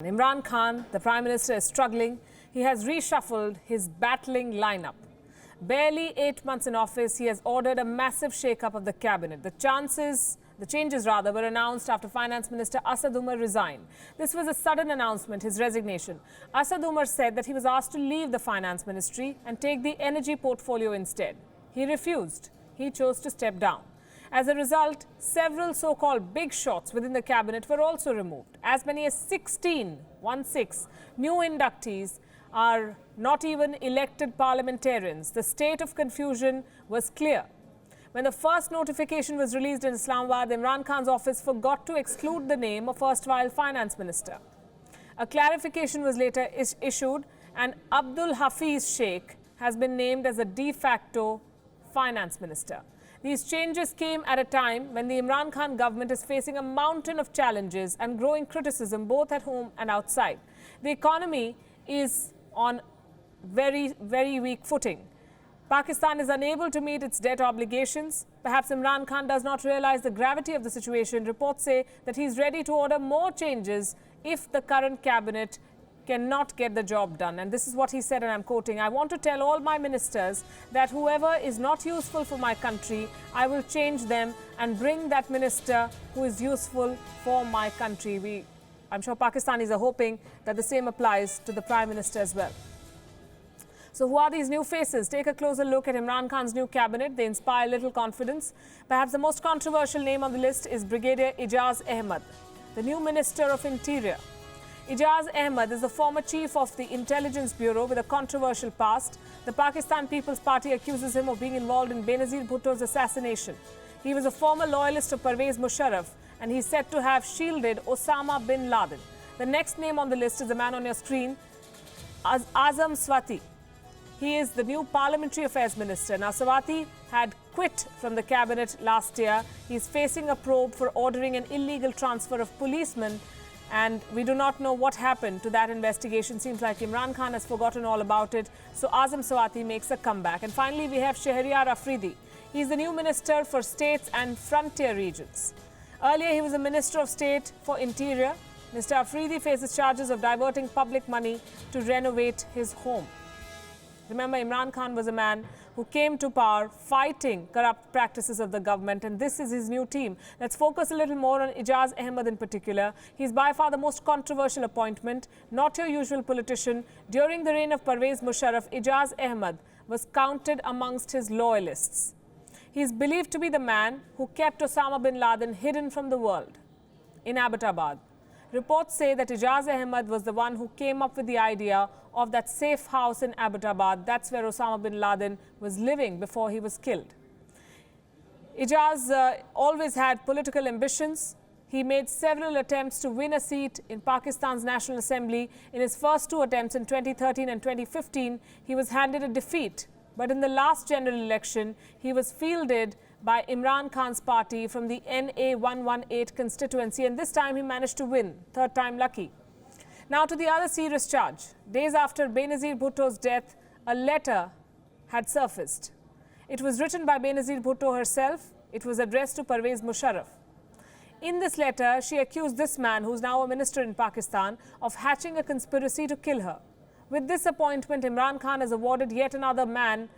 Imran Khan, the Prime Minister, is struggling. He has reshuffled his battling lineup. Barely 8 months in office, he has ordered a massive shakeup of the cabinet. The changes were announced after Finance Minister Asad Umar resigned. This was a sudden announcement, his resignation. Asad Umar said that he was asked to leave the finance ministry and take the energy portfolio instead. He refused. He chose to step down. As a result, several so-called big shots within the cabinet were also removed. As many as 16 new inductees are not even elected parliamentarians. The state of confusion was clear. When the first notification was released in Islamabad, Imran Khan's office forgot to exclude the name of erstwhile finance minister. A clarification was later issued, and Abdul Hafiz Sheikh has been named as a de facto finance minister. These changes came at a time when the Imran Khan government is facing a mountain of challenges and growing criticism both at home and outside. The economy is on very, very weak footing. Pakistan is unable to meet its debt obligations. Perhaps Imran Khan does not realize the gravity of the situation. Reports say that he is ready to order more changes if the current cabinet cannot get the job done. And this is what he said, and I'm quoting, "I want to tell all my ministers that whoever is not useful for my country, I will change them and bring that minister who is useful for my country." I'm sure Pakistanis are hoping that the same applies to the Prime Minister as well. So who are these new faces? Take a closer look at Imran Khan's new cabinet. They inspire little confidence. Perhaps the most controversial name on the list is Brigadier Ijaz Ahmed, the new Minister of Interior. Ijaz Ahmed is the former chief of the Intelligence Bureau with a controversial past. The Pakistan People's Party accuses him of being involved in Benazir Bhutto's assassination. He was a former loyalist of Pervez Musharraf, and he's said to have shielded Osama bin Laden. The next name on the list is the man on your screen, Azam Swati. He is the new Parliamentary Affairs Minister. Now, Swati had quit from the cabinet last year. He's facing a probe for ordering an illegal transfer of policemen, and we do not know what happened to that investigation. Seems like Imran Khan has forgotten all about it. So Azam Swati makes a comeback. And finally, we have Shahryar Afridi. He's the new Minister for States and Frontier Regions. Earlier, he was a Minister of State for Interior. Mr. Afridi faces charges of diverting public money to renovate his home. Remember, Imran Khan was a man who came to power fighting corrupt practices of the government, and this is his new team. Let's focus a little more on Ijaz Ahmed in particular. He's by far the most controversial appointment, not your usual politician. During the reign of Pervez Musharraf, Ijaz Ahmed was counted amongst his loyalists. He is believed to be the man who kept Osama bin Laden hidden from the world in Abbottabad. Reports say that Ijaz Ahmed was the one who came up with the idea of that safe house in Abbottabad. That's where Osama bin Laden was living before he was killed. Ijaz always had political ambitions. He made several attempts to win a seat in Pakistan's National Assembly. In his first two attempts in 2013 and 2015, he was handed a defeat. But in the last general election, he was fielded by Imran Khan's party from the NA 118 constituency, and this time he managed to win, third time lucky. Now to the other serious charge. Days after Benazir Bhutto's death, a letter had surfaced. It was written by Benazir Bhutto herself. It was addressed to Pervez Musharraf. In this letter, she accused this man, who's now a minister in Pakistan, of hatching a conspiracy to kill her. With this appointment, Imran Khan has awarded yet another man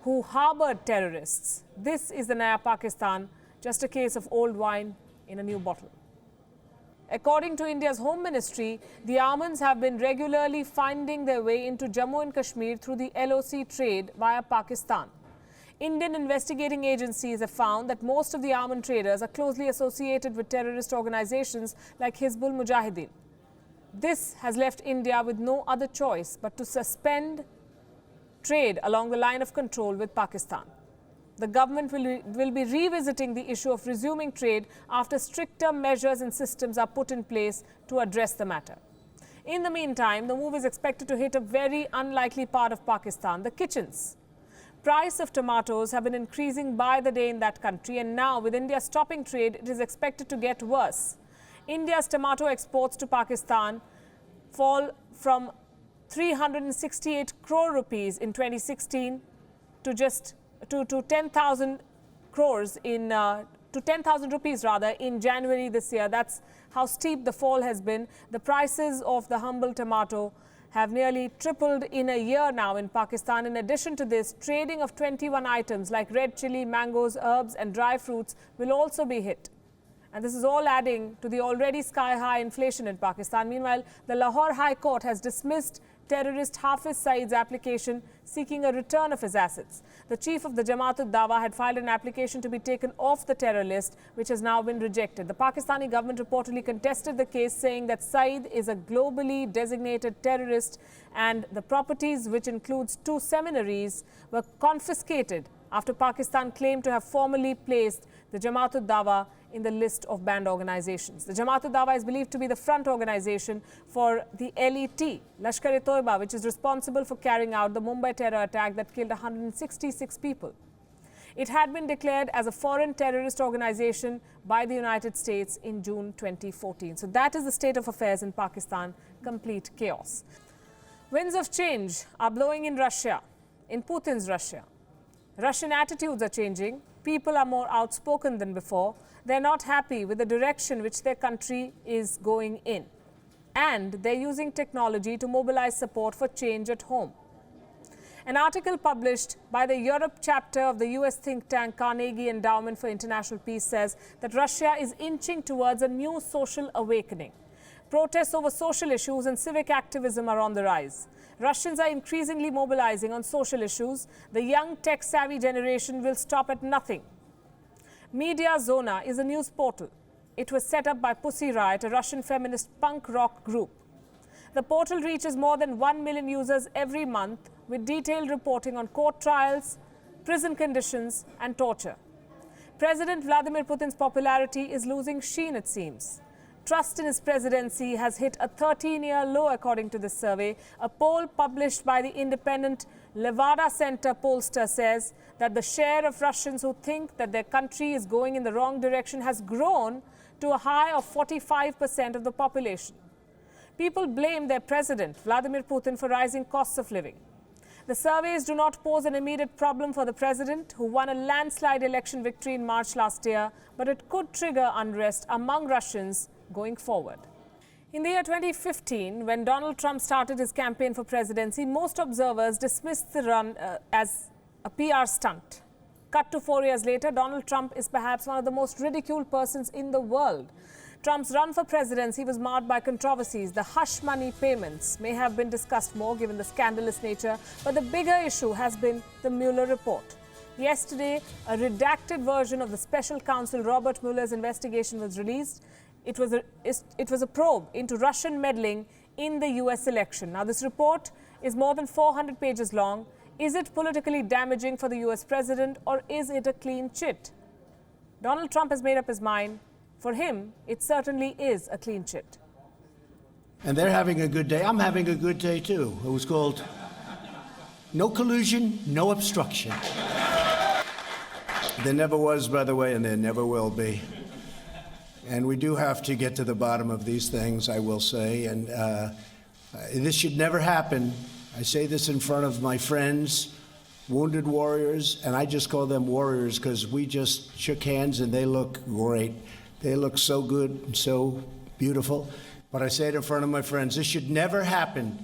who harbored terrorists. This is the Naya Pakistan, just a case of old wine in a new bottle. According to India's Home Ministry, the almonds have been regularly finding their way into Jammu and Kashmir through the LOC trade via Pakistan. Indian investigating agencies have found that most of the almond traders are closely associated with terrorist organizations like Hizbul Mujahideen. This has left India with no other choice but to suspend trade along the line of control with Pakistan. The government will be revisiting the issue of resuming trade after stricter measures and systems are put in place to address the matter. In the meantime, the move is expected to hit a very unlikely part of Pakistan, the kitchens. Price of tomatoes have been increasing by the day in that country, and now with India stopping trade, it is expected to get worse. India's tomato exports to Pakistan fall from 368 crore rupees in 2016 to 10,000 crores in to 10,000 rupees rather in January this year. That's how steep the fall has been. The prices of the humble tomato have nearly tripled in a year now in Pakistan. In addition to this, trading of 21 items like red chili, mangoes, herbs and dry fruits will also be hit. And this is all adding to the already sky-high inflation in Pakistan. Meanwhile, the Lahore High Court has dismissed terrorist Hafiz Saeed's application seeking a return of his assets. The chief of the Jamaat-ud-Dawa had filed an application to be taken off the terror list, which has now been rejected. The Pakistani government reportedly contested the case, saying that Saeed is a globally designated terrorist and the properties, which includes 2 seminaries, were confiscated after Pakistan claimed to have formally placed the Jamaat-ud-Dawa in the list of banned organizations. The Jamaat-ud-Dawa is believed to be the front organization for the LET, Lashkar-e-Toiba, which is responsible for carrying out the Mumbai terror attack that killed 166 people. It had been declared as a foreign terrorist organization by the United States in June 2014. So that is the state of affairs in Pakistan, complete chaos. Winds of change are blowing in Russia, in Putin's Russia. Russian attitudes are changing. People are more outspoken than before. They're not happy with the direction which their country is going in. And they're using technology to mobilize support for change at home. An article published by the Europe chapter of the US think tank Carnegie Endowment for International Peace says that Russia is inching towards a new social awakening. Protests over social issues and civic activism are on the rise. Russians are increasingly mobilizing on social issues. The young tech-savvy generation will stop at nothing. Media Zona is a news portal. It was set up by Pussy Riot, a Russian feminist punk rock group. The portal reaches more than 1 million users every month with detailed reporting on court trials, prison conditions and torture. President Vladimir Putin's popularity is losing sheen, it seems. Trust in his presidency has hit a 13-year low, according to this survey. A poll published by the independent Levada Center pollster says that the share of Russians who think that their country is going in the wrong direction has grown to a high of 45% of the population. People blame their president, Vladimir Putin, for rising costs of living. The surveys do not pose an immediate problem for the president, who won a landslide election victory in March last year, but it could trigger unrest among Russians going forward. In the year 2015, when Donald Trump started his campaign for presidency, most observers dismissed the run as a PR stunt. Cut to 4 years later, Donald Trump is perhaps one of the most ridiculed persons in the world. Trump's run for presidency was marred by controversies. The hush money payments may have been discussed more given the scandalous nature, but the bigger issue has been the Mueller report. Yesterday, a redacted version of the special counsel Robert Mueller's investigation was released. It was a probe into Russian meddling in the US election. Now, this report is more than 400 pages long. Is it politically damaging for the US president, or is it a clean chit? Donald Trump has made up his mind. For him, it certainly is a clean chit. And they're having a good day. I'm having a good day, too. It was called No Collusion, No Obstruction. There never was, by the way, and there never will be. And we do have to get to the bottom of these things, I will say. And this should never happen. I say this in front of my friends, wounded warriors, and I just call them warriors because we just shook hands and they look great. They look so good and so beautiful. But I say it in front of my friends, this should never happen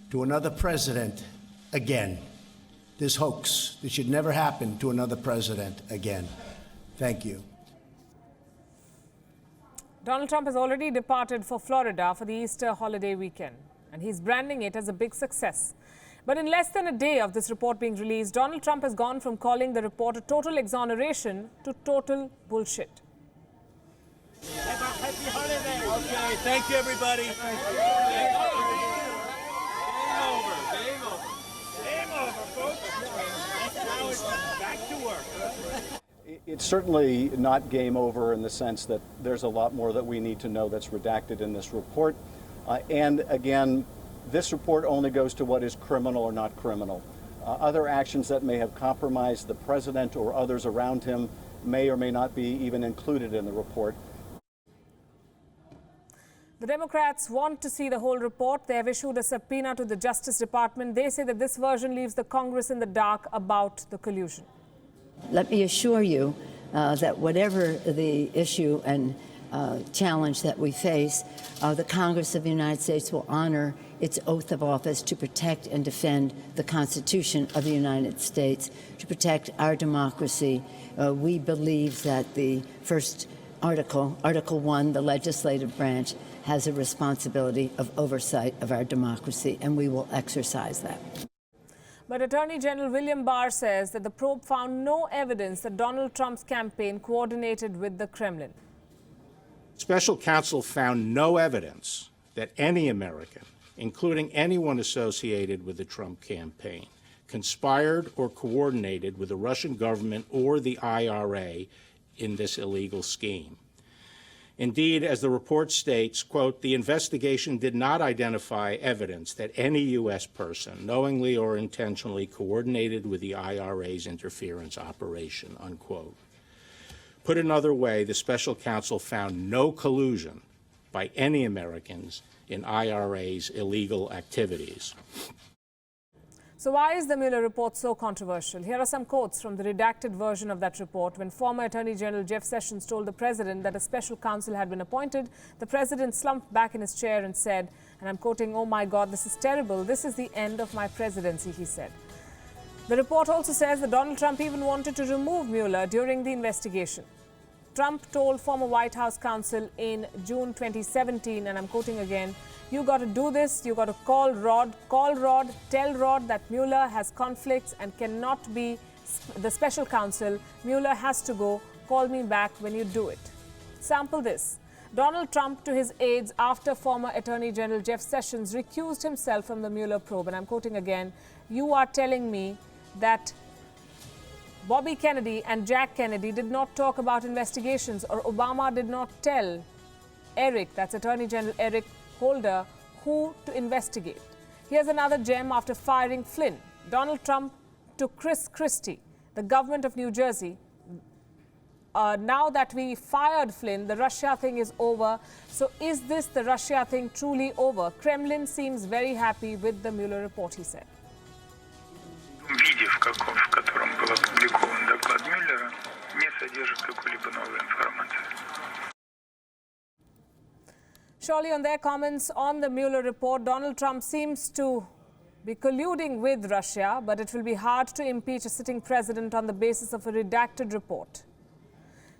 to another president again. This hoax, this should never happen to another president again. Thank you. Donald Trump has already departed for Florida for the Easter holiday weekend, and he's branding it as a big success. But in less than a day of this report being released, Donald Trump has gone from calling the report a total exoneration to total bullshit. Happy holiday. Okay, thank you, everybody. Game over, folks. Now it's back to work. It's certainly not game over in the sense that there's a lot more that we need to know that's redacted in this report. And again, this report only goes to what is criminal or not criminal. Other actions that may have compromised the president or others around him may or may not be even included in the report. The Democrats want to see the whole report. They have issued a subpoena to the Justice Department. They say that this version leaves the Congress in the dark about the collusion. Let me assure you that whatever the issue and challenge that we face, the Congress of the United States will honor its oath of office to protect and defend the Constitution of the United States, to protect our democracy. We believe that the first Article 1, the legislative branch, has a responsibility of oversight of our democracy, and we will exercise that. But Attorney General William Barr says that the probe found no evidence that Donald Trump's campaign coordinated with the Kremlin. Special counsel found no evidence that any American, including anyone associated with the Trump campaign, conspired or coordinated with the Russian government or the IRA in this illegal scheme. Indeed, as the report states, quote, the investigation did not identify evidence that any U.S. person knowingly or intentionally coordinated with the IRA's interference operation, unquote. Put another way, the special counsel found no collusion by any Americans in IRA's illegal activities. So why is the Mueller report so controversial? Here are some quotes from the redacted version of that report. When former Attorney General Jeff Sessions told the president that a special counsel had been appointed, the president slumped back in his chair and said, and I'm quoting, "Oh my God, this is terrible. This is the end of my presidency," he said. The report also says that Donald Trump even wanted to remove Mueller during the investigation. Trump told former White House counsel in June 2017, and I'm quoting again, "You got to do this, you got to call Rod, tell Rod that Mueller has conflicts and cannot be the special counsel. Mueller has to go, call me back when you do it." Sample this. Donald Trump to his aides after former Attorney General Jeff Sessions recused himself from the Mueller probe, and I'm quoting again, "You are telling me that Bobby Kennedy and Jack Kennedy did not talk about investigations, or Obama did not tell Eric," that's Attorney General Eric Holder, "who to investigate." Here's another gem after firing Flynn. Donald Trump to Chris Christie, the government of New Jersey. Now that we fired Flynn, the Russia thing is over. So is this the Russia thing truly over? Kremlin seems very happy with the Mueller report, he said. В котором был опубликован доклад Мюллера, не содержит какую-либо новую информацию. Surely on their comments on the Mueller report, Donald Trump seems to be colluding with Russia, but it will be hard to impeach a sitting president on the basis of a redacted report.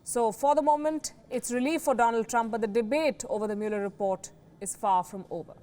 So for the moment, it's relief for Donald Trump, but the debate over the Mueller report is far from over.